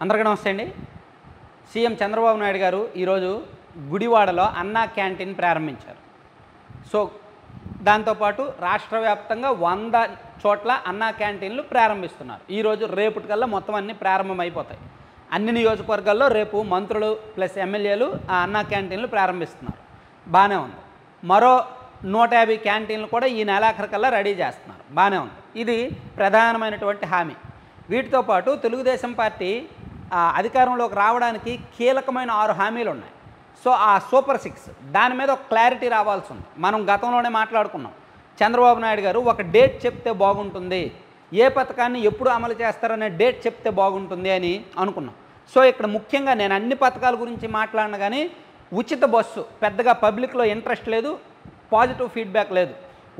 అందరికీ నమస్తే అండి. సీఎం చంద్రబాబు నాయుడు గారు ఈరోజు గుడివాడలో అన్నా క్యాంటీన్ ప్రారంభించారు. సో దాంతోపాటు రాష్ట్ర వ్యాప్తంగా 100 చోట్ల అన్నా క్యాంటీన్లు ప్రారంభిస్తున్నారు. ఈరోజు రేపటికల్లా మొత్తం అన్నీ ప్రారంభమైపోతాయి. అన్ని నియోజకవర్గాల్లో రేపు మంత్రులు ప్లస్ ఎమ్మెల్యేలు ఆ అన్నా క్యాంటీన్లు ప్రారంభిస్తున్నారు. బాగానే ఉంది. మరో 150 క్యాంటీన్లు కూడా ఈ నెలాఖరికల్లా రెడీ చేస్తున్నారు. బాగానే ఉంది. ఇది ప్రధానమైనటువంటి హామీ. వీటితో పాటు తెలుగుదేశం పార్టీ అధికారంలోకి రావడానికి కీలకమైన 6 హామీలు ఉన్నాయి. సో ఆ సూపర్ 6 దాని మీద ఒక క్లారిటీ రావాల్సి ఉంది. మనం గతంలోనే మాట్లాడుకున్నాం. చంద్రబాబు నాయుడు గారు ఒక డేట్ చెప్తే బాగుంటుంది, ఏ పథకాన్ని ఎప్పుడు అమలు చేస్తారనే డేట్ చెప్తే బాగుంటుంది అని అనుకున్నాం. సో ఇక్కడ ముఖ్యంగా నేను అన్ని పథకాల గురించి మాట్లాడిన కానీ ఉచిత బస్సు పెద్దగా పబ్లిక్లో ఇంట్రెస్ట్ లేదు, పాజిటివ్ ఫీడ్బ్యాక్ లేదు.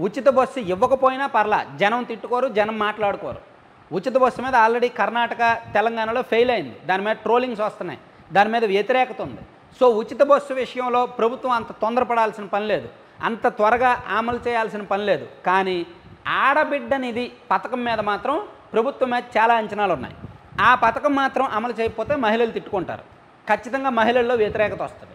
ఉచిత బస్సు ఇవ్వకపోయినా పర్లా, జనం తిట్టుకోరు, జనం మాట్లాడుకోరు. ఉచిత బస్సు మీద ఆల్రెడీ కర్ణాటక తెలంగాణలో ఫెయిల్ అయింది. దాని మీద ట్రోలింగ్స్ వస్తున్నాయి, దాని మీద వ్యతిరేకత ఉంది. సో ఉచిత బస్సు విషయంలో ప్రభుత్వం అంత తొందరపడాల్సిన పని లేదు, అంత త్వరగా అమలు చేయాల్సిన పని లేదు. కానీ ఆడబిడ్డ నిధి పథకం మీద మాత్రం ప్రభుత్వం మీద చాలా అంచనాలు ఉన్నాయి. ఆ పథకం మాత్రం అమలు చేయకపోతే మహిళలు తిట్టుకుంటారు, ఖచ్చితంగా మహిళల్లో వ్యతిరేకత వస్తుంది.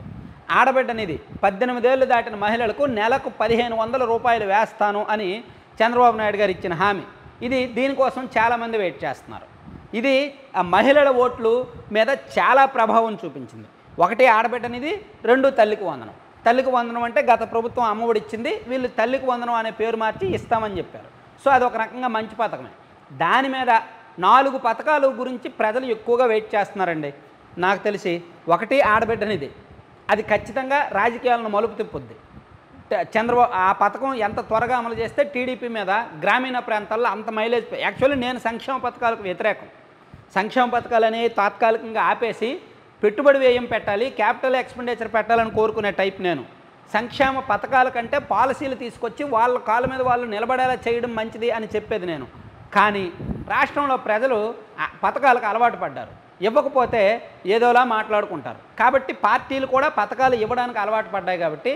ఆడబిడ్డ నిధి 18 ఏళ్ళు దాటిన మహిళలకు నెలకు 1500 రూపాయలు వేస్తాను అని చంద్రబాబు నాయుడు గారు ఇచ్చిన హామీ. ఇది దీనికోసం చాలామంది వెయిట్ చేస్తున్నారు. ఇది ఆ మహిళల ఓట్లు మీద చాలా ప్రభావం చూపించింది. 1 ఆడబిడ్డ నిధి, 2 తల్లికి వందనం. తల్లికి వందనం అంటే గత ప్రభుత్వం అమ్మఒడి ఇచ్చింది, వీళ్ళు తల్లికి వందనం అనే పేరు మార్చి ఇస్తామని చెప్పారు. సో అది ఒక రకంగా మంచి పథకమే. దాని మీద 4 పథకాల గురించి ప్రజలు ఎక్కువగా వెయిట్ చేస్తున్నారండి. నాకు తెలిసి 1 ఆడబిడ్డ నిధి, అది ఖచ్చితంగా రాజకీయాలను మలుపు తిప్పుద్ది. చంద్రబాబు ఆ పథకం ఎంత త్వరగా అమలు చేస్తే టీడీపీ మీద గ్రామీణ ప్రాంతాల్లో అంత మైలేజ్. యాక్చువల్లీ నేను సంక్షేమ పథకాలకు వ్యతిరేకం. సంక్షేమ పథకాలని తాత్కాలికంగా ఆపేసి పెట్టుబడి వ్యయం పెట్టాలి, క్యాపిటల్ ఎక్స్పెండిచర్ పెట్టాలని కోరుకునే టైప్ నేను. సంక్షేమ పథకాల కంటే పాలసీలు తీసుకొచ్చి వాళ్ళ కాళ్ళ మీద వాళ్ళు నిలబడేలా చేయడం మంచిది అని చెప్పేది నేను. కానీ రాష్ట్రంలో ప్రజలు పథకాలకు అలవాటు పడ్డారు, ఇవ్వకపోతే ఏదోలా మాట్లాడుకుంటారు. కాబట్టి పార్టీలు కూడా పథకాలు ఇవ్వడానికి అలవాటు పడ్డాయి. కాబట్టి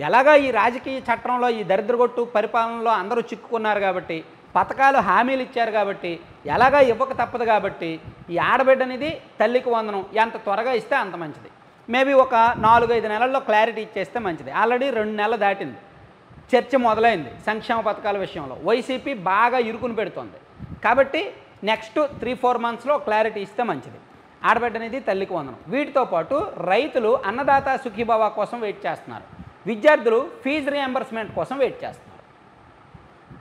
ఎలాగా ఈ రాజకీయ చట్టంలో ఈ దరిద్రగొట్టు పరిపాలనలో అందరూ చిక్కుకున్నారు కాబట్టి, పథకాలు హామీలు ఇచ్చారు కాబట్టి ఎలాగా ఇవ్వక తప్పదు. కాబట్టి ఈ ఆడబిడ్డనిది, తల్లికి వందనం ఎంత త్వరగా ఇస్తే అంత మంచిది. మేబీ ఒక 4-5 నెలల్లో క్లారిటీ ఇచ్చేస్తే మంచిది. ఆల్రెడీ 2 నెలలు దాటింది, చర్చ మొదలైంది సంక్షేమ పథకాల విషయంలో. వైసీపీ బాగా ఇరుకుని పెడుతోంది. కాబట్టి నెక్స్ట్ 3-4 మంత్స్లో క్లారిటీ ఇస్తే మంచిది. ఆడబిడ్డనిది, తల్లికి వందనం. వీటితో పాటు రైతులు అన్నదాత సుఖీభవ కోసం వెయిట్ చేస్తున్నారు. విద్యార్థులు ఫీజు రియంబర్స్మెంట్ కోసం వెయిట్ చేస్తున్నారు.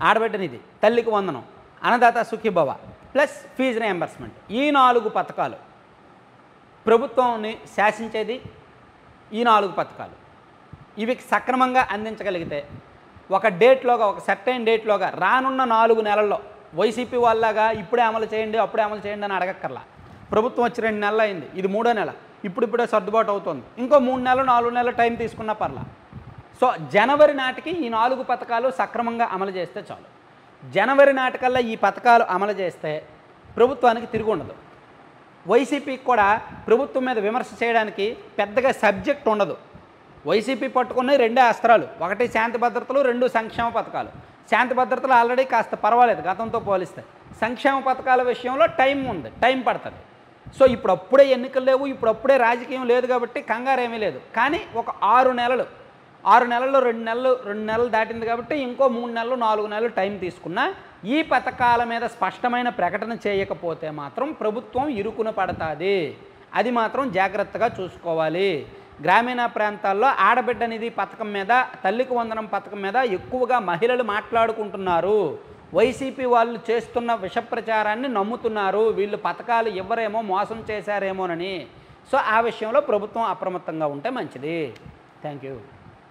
ఆడబిడ్డనిది, తల్లికి వందనం, Annadata Sukhibhava plus fee reimbursement, ఈ 4 పథకాలు ప్రభుత్వాన్ని శాసించేది. ఈ 4 పథకాలు ఇవి సక్రమంగా అందించగలిగితే ఒక డేట్లోగా, ఒక సర్టైన్ డేట్లోగా రానున్న 4 నెలల్లో వైసీపీ వాళ్ళలాగా ఇప్పుడే అమలు చేయండి, అప్పుడే అమలు చేయండి అని అడగక్కర్లా. ప్రభుత్వం వచ్చి 2 నెలలు అయింది, ఇది 3వ నెల, ఇప్పుడిప్పుడే సర్దుబాటు అవుతుంది. ఇంకో 3 నెలలు 4 నెలలు టైం తీసుకున్నా పర్లా. సో జనవరి నాటికి ఈ 4 పథకాలు సక్రమంగా అమలు చేస్తే చాలు. జనవరి నాటికల్లా ఈ పథకాలు అమలు చేస్తే ప్రభుత్వానికి తిరిగి ఉండదు. వైసీపీకి కూడా ప్రభుత్వం మీద విమర్శ చేయడానికి పెద్దగా సబ్జెక్ట్ ఉండదు. వైసీపీ పట్టుకున్న 2 అస్త్రాలు, 1 శాంతి భద్రతలు, 2 సంక్షేమ పథకాలు. శాంతి భద్రతలు ఆల్రెడీ కాస్త పర్వాలేదు గతంతో పోలిస్తే. సంక్షేమ పథకాల విషయంలో టైం ఉంది, టైం పడుతుంది. సో ఇప్పుడప్పుడే ఎన్నికలు లేవు, ఇప్పుడప్పుడే రాజకీయం లేదు కాబట్టి కంగారు ఏమీ లేదు. కానీ ఒక 6 నెలలు, 6 నెలల్లో 2 నెలలు దాటింది కాబట్టి ఇంకో 3 నెలలు 4 నెలలు టైం తీసుకున్నా ఈ పథకాల మీద స్పష్టమైన ప్రకటన చేయకపోతే మాత్రం ప్రభుత్వం ఇరుకున పడుతుంది. అది మాత్రం జాగ్రత్తగా చూసుకోవాలి. గ్రామీణ ప్రాంతాల్లో ఆడబిడ్డ నిధి పథకం మీద, తల్లికి వందనం పథకం మీద ఎక్కువగా మహిళలు మాట్లాడుకుంటున్నారు. వైసీపీ వాళ్ళు చేస్తున్న విష ప్రచారాన్ని నమ్ముతున్నారు. వీళ్ళు పథకాలు ఇవ్వరేమో, మోసం చేశారేమోనని. సో ఆ విషయంలో ప్రభుత్వం అప్రమత్తంగా ఉంటే మంచిది. Thank you.